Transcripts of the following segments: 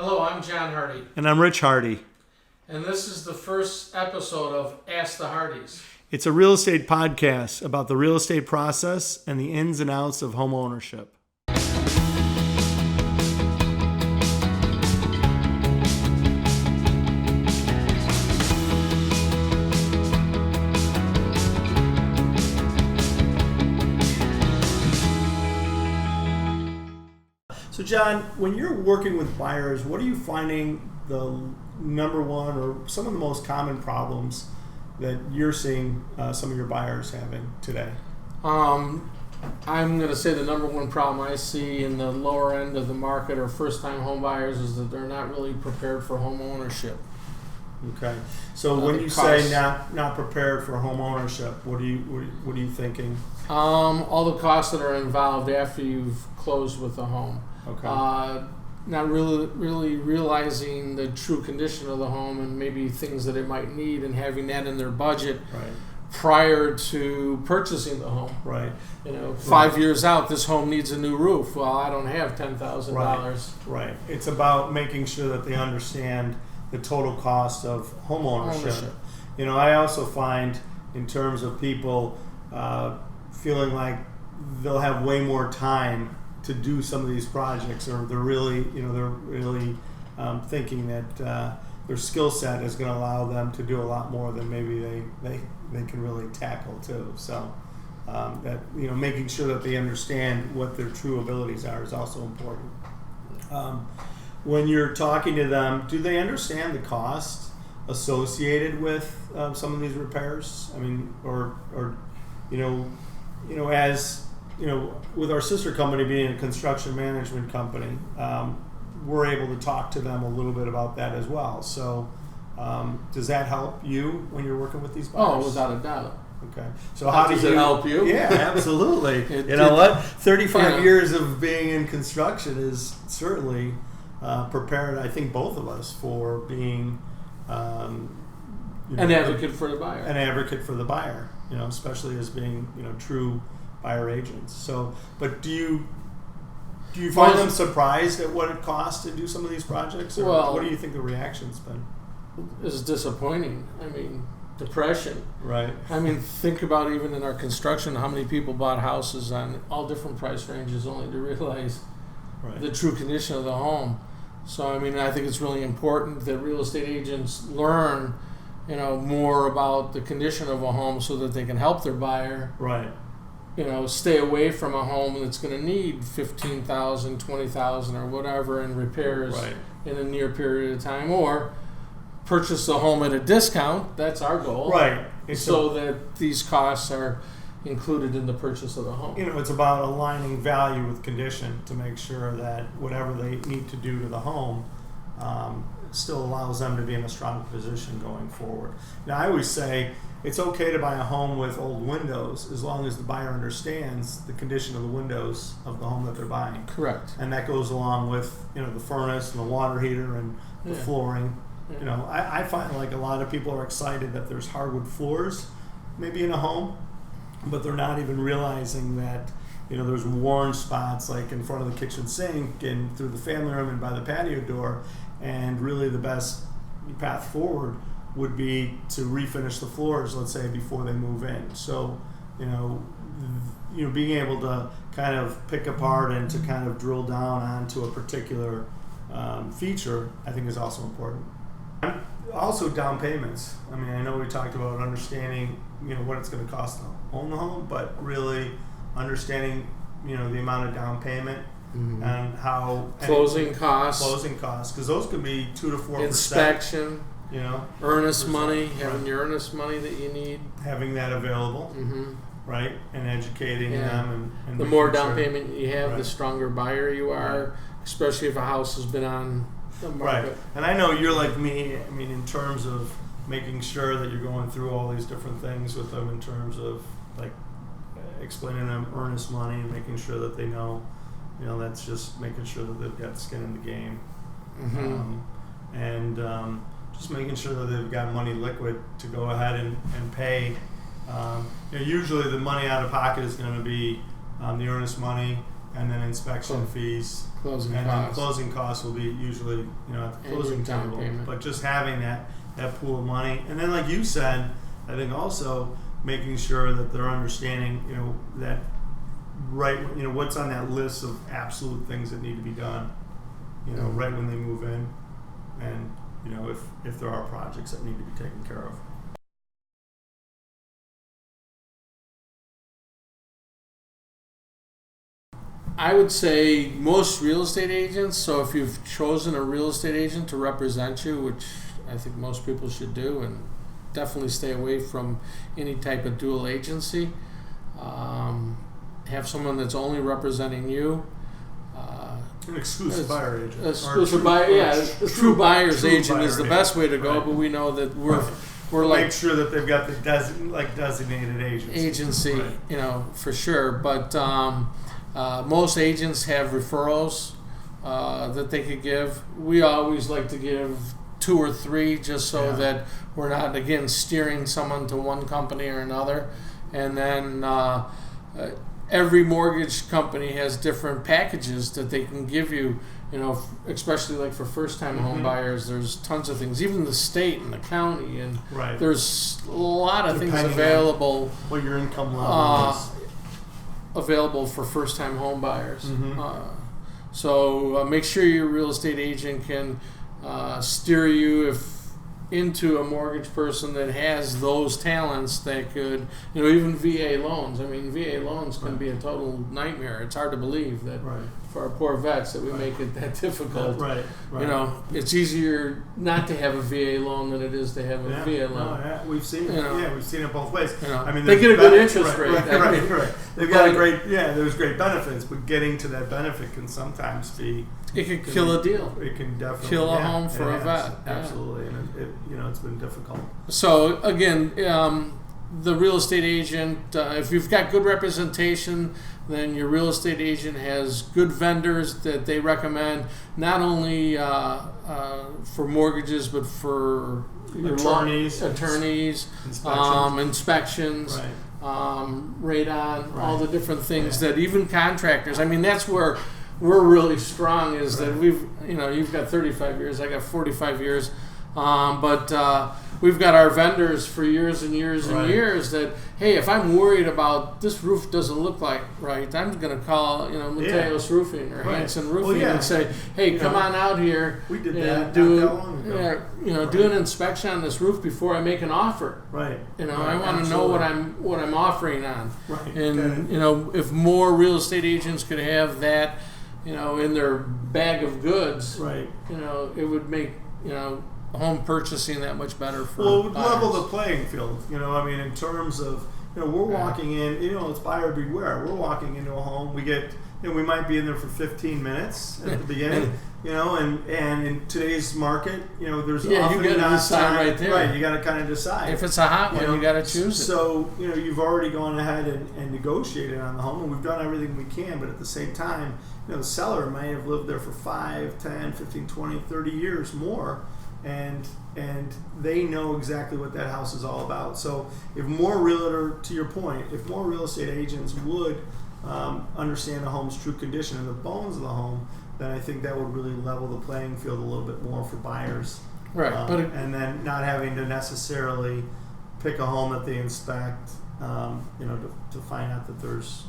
Hello, I'm John Hardy. And I'm Rich Hardy. And this is the first episode of Ask the Hardys. It's a real estate podcast about the real estate process and the ins and outs of home ownership. So John, when you're working with buyers, what are you finding the number one or some of the most common problems that you're seeing some of your buyers having today? I'm going to say the number one problem I see in the lower end of the market or first-time home buyers is that they're not really prepared for home ownership. Okay. So when you say not prepared for home ownership, what are you thinking? All the costs that are involved after you've closed with the home. Okay. Not really realizing the true condition of the home and maybe things that it might need and having that in their budget prior to purchasing the home. Right. 5 years out, this home needs a new roof. Well, I don't have $10,000. Right. It's about making sure that they understand the total cost of home ownership. I also find in terms of people feeling like they'll have way more time to do some of these projects, or they're really thinking that their skill set is going to allow them to do a lot more than maybe they can really tackle too. So that making sure that they understand what their true abilities are is also important. When you're talking to them, do they understand the cost associated with some of these repairs? I mean, with our sister company being a construction management company, we're able to talk to them a little bit about that as well. So does that help you when you're working with these buyers? Oh, without a doubt. Okay. So how does it help you? Yeah, absolutely. 35 years of being in construction is certainly prepared, I think, both of us for being an advocate for the buyer. An advocate for the buyer, especially as being, true buyer agents. So, but do you find them surprised at what it costs to do some of these projects? Or what do you think the reaction's been? It's disappointing. I mean, depression. Right. I mean, think about even in our construction, how many people bought houses on all different price ranges only to realize the true condition of the home. So, I mean, I think it's really important that real estate agents learn, more about the condition of a home so that they can help their buyer. Right. Stay away from a home that's going to need $15,000, $20,000 or whatever in repairs in a near period of time, or purchase the home at a discount. That's our goal. Right. That these costs are included in the purchase of the home. It's about aligning value with condition to make sure that whatever they need to do to the home still allows them to be in a strong position going forward. Now, I always say it's okay to buy a home with old windows as long as the buyer understands the condition of the windows of the home that they're buying. Correct. And that goes along with the furnace and the water heater and the flooring. Yeah. I find like a lot of people are excited that there's hardwood floors maybe in a home, but they're not even realizing that there's worn spots like in front of the kitchen sink and through the family room and by the patio door. And really the best path forward would be to refinish the floors, let's say, before they move in. So, being able to kind of pick apart and to kind of drill down onto a particular feature, I think is also important. Also, down payments. I mean, I know we talked about understanding, what it's going to cost to own the home, but really understanding, the amount of down payment. Mm-hmm. And how closing costs, because those could be 2 to 4%. Inspection, earnest money, having your earnest money that you need, having that available, right, and educating them. And the more down payment you have, the stronger buyer you are, especially if a house has been on the market. Right, and I know you're like me. I mean, in terms of making sure that you're going through all these different things with them, in terms of like explaining them earnest money and making sure that they know. That's just making sure that they've got skin in the game. And just making sure that they've got money liquid to go ahead and pay. Usually the money out of pocket is going to be the earnest money, and then inspection fees, closing and costs. then closing costs will be usually, at the closing down table. payment. But just having that pool of money, and then like you said, I think also making sure that they're understanding, that what's on that list of absolute things that need to be done, right when they move in, and if there are projects that need to be taken care of. I would say most real estate agents, so if you've chosen a real estate agent to represent you, which I think most people should do, and definitely stay away from any type of dual agency. Have someone that's only representing you. An exclusive buyer agent. Exclusive buyer, a true buyer's agent is the best way to go, right. But we know that we're make sure that they've got the designated agency, right. For sure. But most agents have referrals that they could give. We always like to give 2 or 3 just so that we're not, again, steering someone to one company or another. And then every mortgage company has different packages that they can give you, especially like for first-time home buyers. There's tons of things, even the state and the county, and right. There's a lot of Depending things available. What your income level is. Available for first-time home buyers. So make sure your real estate agent can steer you into a mortgage person that has those talents that could, even VA loans. I mean, VA loans can be a total nightmare. It's hard to believe that for our poor vets that we make it that difficult. Right. It's easier not to have a VA loan than it is to have a VA loan. We've seen it. We've seen it both ways. I mean, they get a good interest rate. Right. They've got there's great benefits, but getting to that benefit can sometimes be. It can kill a deal. It can definitely kill a home for a vet. Absolutely, and it's been difficult. So again, the real estate agent, if you've got good representation, then your real estate agent has good vendors that they recommend, not only for mortgages but for attorneys, inspections. Radon, all the different things that even contractors. I mean, that's where we're really strong is that you've got 35 years, I got 45 years, but we've got our vendors for years and years and years that, hey, if I'm worried about this roof doesn't look right, I'm going to call, Mateos Roofing or Hanson Roofing and say, hey, come on out here. We did that do not that long ago. Do an inspection on this roof before I make an offer. Right. I want to know what I'm offering on. Right. And if more real estate agents could have that, in their bag of goods, it would make, home purchasing that much better for it would buyers. level the playing field, in terms of, we're walking in, it's buyer beware. We're walking into a home, we get, we might be in there for 15 minutes at the beginning, and in today's market, there's often you got to decide time, right there. Right, you got to kind of decide. If it's a hot one, you got to choose it. So, you've already gone ahead and negotiated on the home, and we've done everything we can, but at the same time, the seller might have lived there for 5, 10, 15, 20, 30 years more, and they know exactly what that house is all about. So if more to your point, if more real estate agents would understand the home's true condition and the bones of the home, then I think that would really level the playing field a little bit more for buyers. Right. And then not having to necessarily pick a home that they inspect, to find out that there's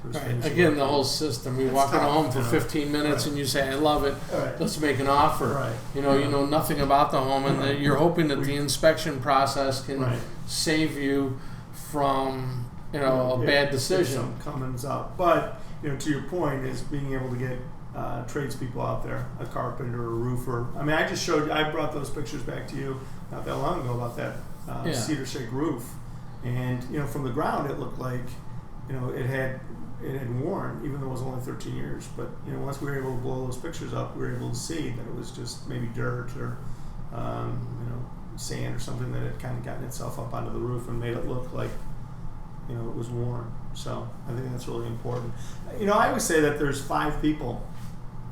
right. Again, the whole system. We walk in a home for 15 minutes and you say, I love it. Let's make an offer. Right. You know nothing about the home, and you're hoping that the inspection process can save you from a bad decision. Something comes up. But to your point is being able to get tradespeople out there, a carpenter, a roofer. I mean, I brought those pictures back to you not that long ago about that cedar shake roof, and from the ground it looked like it had worn, even though it was only 13 years. But once we were able to blow those pictures up, we were able to see that it was just maybe dirt or sand or something that had kind of gotten itself up onto the roof and made it look like it was worn. So I think that's really important. I always say that there's 5 people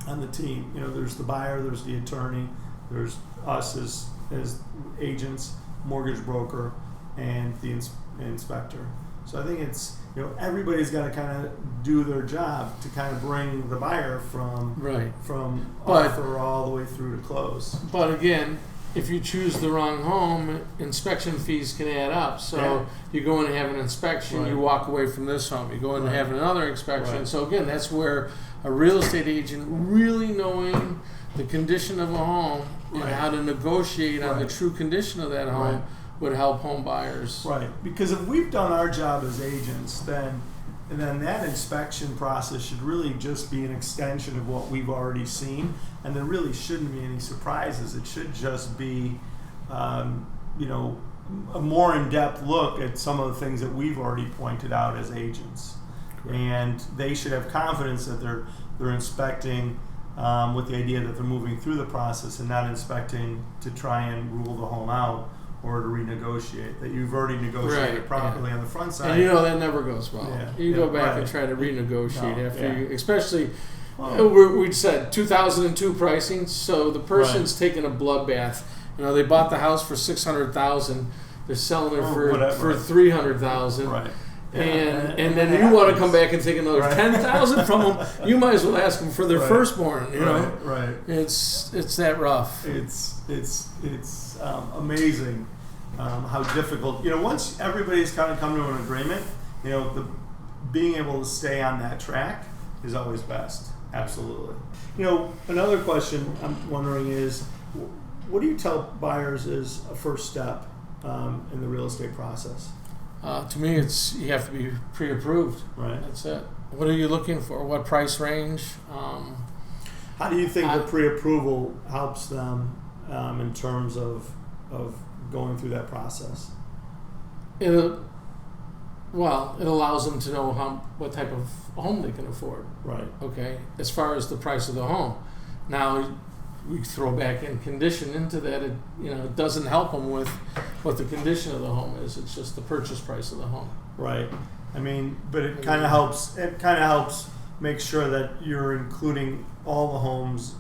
on the team. There's the buyer, there's the attorney, there's us as agents, mortgage broker, and the inspector. So I think it's, everybody's got to kind of do their job to kind of bring the buyer from offer all the way through to close. But again, if you choose the wrong home, inspection fees can add up. So you go in and have an inspection, you walk away from this home. You go in and have another inspection. So again, that's where a real estate agent really knowing the condition of a home and how to negotiate on the true condition of that home would help home buyers. Right, because if we've done our job as agents, then that inspection process should really just be an extension of what we've already seen, and there really shouldn't be any surprises. It should just be, a more in-depth look at some of the things that we've already pointed out as agents. Correct. And they should have confidence that they're inspecting with the idea that they're moving through the process and not inspecting to try and rule the home out or to renegotiate, that you've already negotiated properly on the front side. And that never goes well. You go back and try to renegotiate after you, especially, we said 2002 pricing, so the person's taking a bloodbath. They bought the house for $600,000, they're selling it for $300,000. Right. And then you want to come back and take another $10,000 from them. You might as well ask them for their firstborn. Right. It's that rough. It's amazing how difficult. Once everybody's kind of come to an agreement, being able to stay on that track is always best. Absolutely. Another question I'm wondering is, what do you tell buyers is a first step in the real estate process? To me, you have to be pre-approved. Right. That's it. What are you looking for? What price range? How do you think the pre-approval helps them in terms of going through that process? It allows them to know what type of home they can afford. Right. Okay. As far as the price of the home, now we throw back in condition into that. It doesn't help them with what the condition of the home is. It's just the purchase price of the home. Right. But it kind of helps. It kind of helps make sure that you're including all the homes,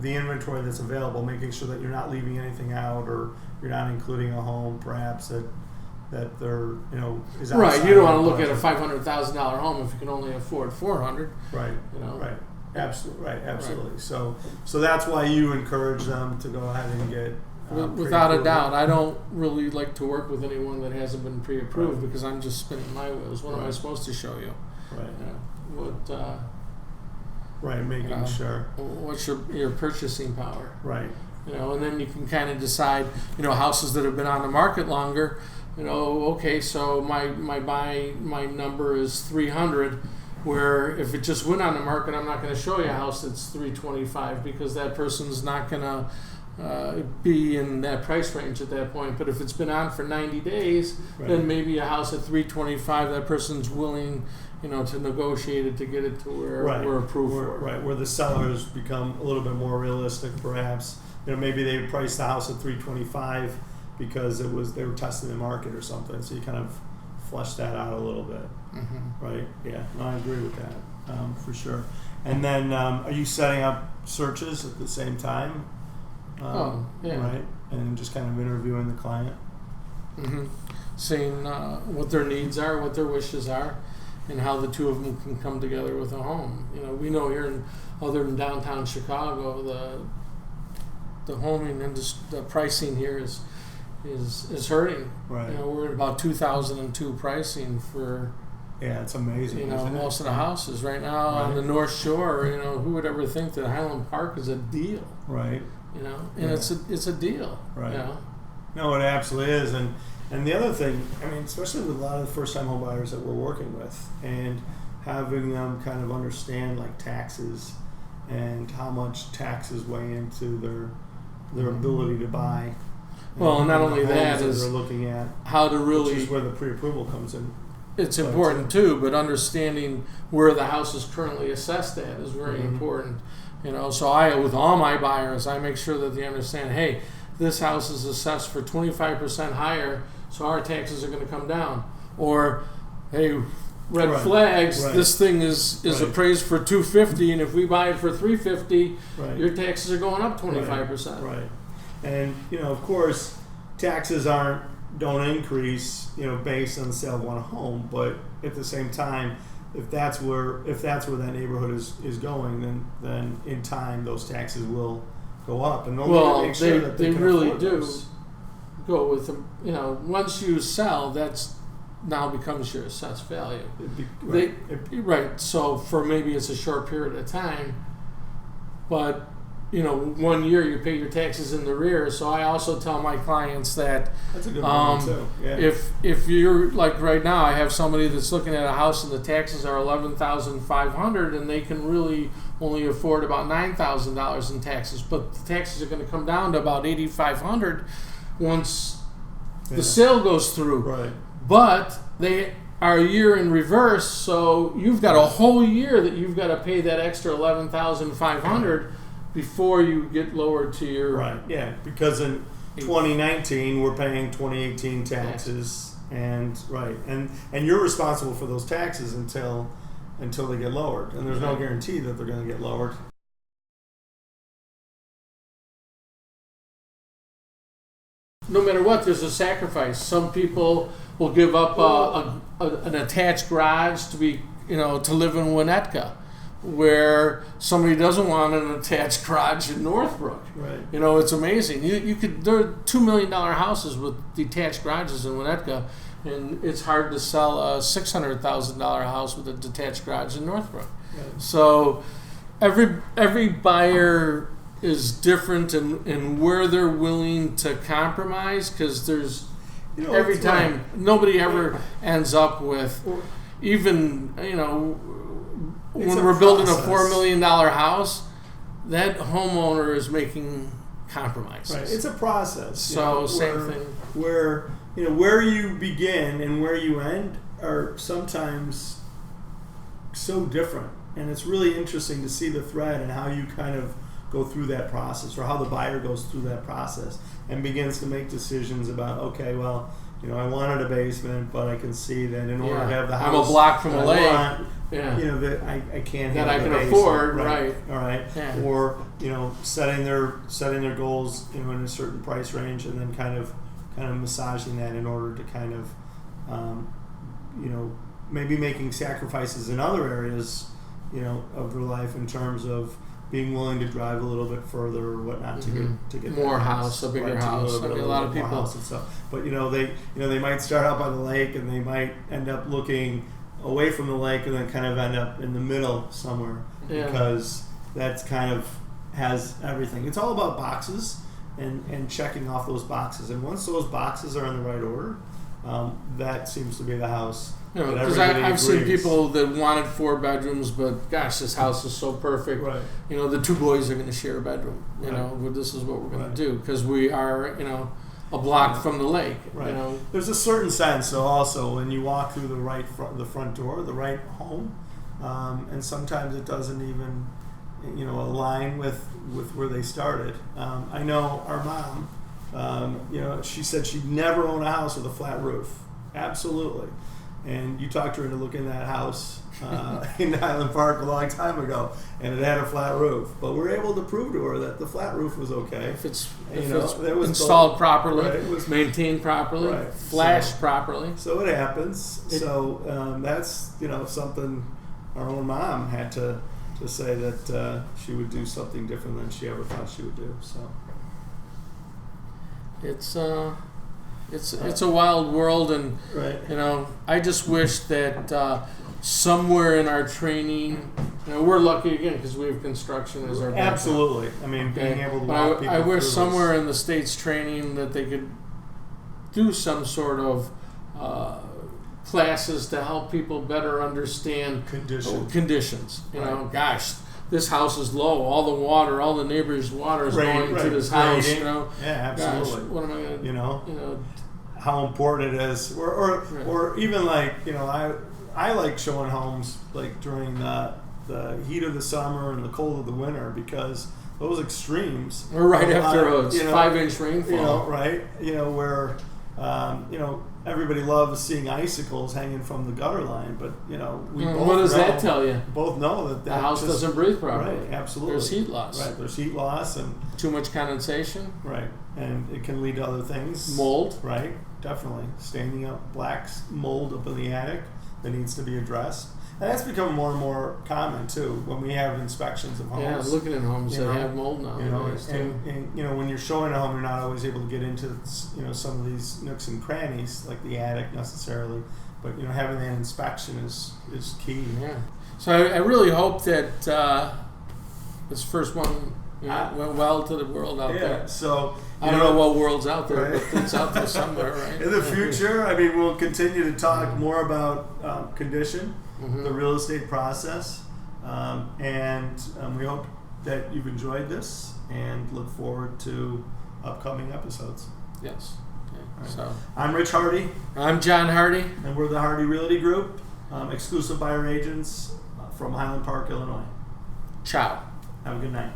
the inventory that's available, making sure that you're not leaving anything out, or you're not including a home perhaps that they're is outside. Right. You don't want to look at a $500,000 home if you can only afford $400,000. Right. Right. Absolutely. Right. Absolutely. Right. So that's why you encourage them to go ahead and get. Without a doubt, I don't really like to work with anyone that hasn't been pre-approved because I'm just spinning my wheels. What am I supposed to show you? Right. Making sure. What's your purchasing power? Right. And then you can kind of decide. Houses that have been on the market longer. Okay, so my number is 300. Where if it just went on the market, I'm not going to show you a house that's 325 because that person's not going to be in that price range at that point. But if it's been on for 90 days, then maybe a house at 325, that person's willing, to negotiate it to get it to where we're approved for. Right, where the sellers become a little bit more realistic, perhaps. Maybe they priced the house at 325 because they were testing the market or something. So you kind of flesh that out a little bit. Mm-hmm. Right. Yeah. No, I agree with that for sure. And then, are you setting up searches at the same time? Right. And just kind of interviewing the client. Mm-hmm. Seeing what their needs are, what their wishes are, and how the two of them can come together with a home. We know here other than downtown Chicago, the homing industry, the pricing here is hurting. Right. We're at about 2002 pricing for. Yeah, it's amazing. Most of the houses right now on the North Shore. Who would ever think that Highland Park is a deal? Right. And it's a deal. Right. No, it absolutely is. And the other thing, especially with a lot of the first-time home buyers that we're working with, and having them kind of understand like taxes and how much taxes weigh into their ability to buy. Well, and not only that is they're looking at how to really, which is where the pre-approval comes in. It's important too, but understanding where the house is currently assessed at is very important. So with all my buyers, I make sure that they understand, hey, this house is assessed for 25% higher, so our taxes are going to come down. Or, hey, red flags, this thing is appraised for $250, and if we buy it for $350, your taxes are going up 25%. Right. And, of course, taxes aren't don't increase, based on the sale of one home. But at the same time, if that's where that neighborhood is going, then in time those taxes will go up, and they really do go with them. Once you sell, that's now becomes your assessed value. Right. So for maybe it's a short period of time, but 1 year you pay your taxes in the rear. So I also tell my clients that that's a good one too. Yeah. If you're like right now, I have somebody that's looking at a house and the taxes are $11,500, and they can really only afford about $9,000 in taxes, but the taxes are going to come down to about $8,500 once the sale goes through. Right. But they are a year in reverse, so you've got a whole year that you've got to pay that extra $11,500 before you get lowered to your right. Yeah, because in 2019 we're paying 2018 taxes, and you're responsible for those taxes until they get lowered, and there's no guarantee that they're going to get lowered. No matter what, there's a sacrifice. Some people will give up an attached garage to be, to live in Winnetka, where somebody doesn't want an attached garage in Northbrook. Right. It's amazing. There are $2 million houses with detached garages in Winnetka, and it's hard to sell a $600,000 house with a detached garage in Northbrook. Right. So every buyer is different in where they're willing to compromise, because there's every time nobody ever ends up with, even when we're building a $4 million house, that homeowner is making compromises. Right. It's a process. So same thing. Where where you begin and where you end are sometimes so different, and it's really interesting to see the thread and how you kind of go through that process, or how the buyer goes through that process and begins to make decisions about, okay, well, I wanted a basement, but I can see that in order to have the house, I'm a block from a lake. That I can't have that I can basement. afford, right? All right, yeah. Or setting their goals in a certain price range, and then kind of massaging that in order to kind of maybe making sacrifices in other areas of their life, in terms of being willing to drive a little bit further or whatnot to get more house, a bigger house. A lot of people. And stuff. But they might start out by the lake, and they might end up looking away from the lake, and then kind of end up in the middle somewhere, because that's kind of has everything. It's all about boxes and checking off those boxes. And once those boxes are in the right order, that seems to be the house. Because I've seen people that wanted 4 bedrooms, but gosh, this house is so perfect. Right. The 2 boys are going to share a bedroom. This is what we're going to do, because we are, a block from the lake. Right. There's a certain sense, though, also when you walk through the front door, the right home, and sometimes it doesn't even, align with where they started. I know our mom. She said she'd never own a house with a flat roof. Absolutely. And you talked her into looking at that house in Highland Park a long time ago, and it had a flat roof. But we were able to prove to her that the flat roof was okay. If it's installed properly, it was maintained properly, flashed properly. So it happens. That's something our own mom had to say that she would do something different than she ever thought she would do. So it's a wild world, and I just wish that somewhere in our training, we're lucky again because we have construction as our background. Absolutely. I mean, being able to walk people I wish through somewhere in the state's training that they could do some sort of classes to help people better understand conditions. Gosh, this house is low. All the neighbors' water is going to this house. Yeah, absolutely. Gosh, what am I going to? How important it is, or even like I like showing homes like during the heat of the summer and the cold of the winter, because those extremes. Or right after a 5-inch rainfall. Where everybody loves seeing icicles hanging from the gutter line, but we both what does know, that tell you? Both know that The house doesn't breathe properly. Right, absolutely. There's heat loss. Right, there's heat loss and too much condensation. Right, and it can lead to other things. Mold. Right, definitely. Standing up black mold up in the attic that needs to be addressed. And that's become more and more common too when we have inspections of homes. Yeah, looking at homes that have mold now. And when you're showing a home, you're not always able to get into some of these nooks and crannies like the attic necessarily, but having that inspection is key. Yeah. So I really hope that this first one went well to the world out there. Yeah. So I don't know what world's out there, right? but it's out there somewhere, right? In the future, we'll continue to talk more about condition. The real estate process, and we hope that you've enjoyed this and look forward to upcoming episodes. Yes. Okay. Right. So I'm Rich Hardy. I'm John Hardy, and we're the Hardy Realty Group, exclusive buyer agents from Highland Park, Illinois. Ciao. Have a good night.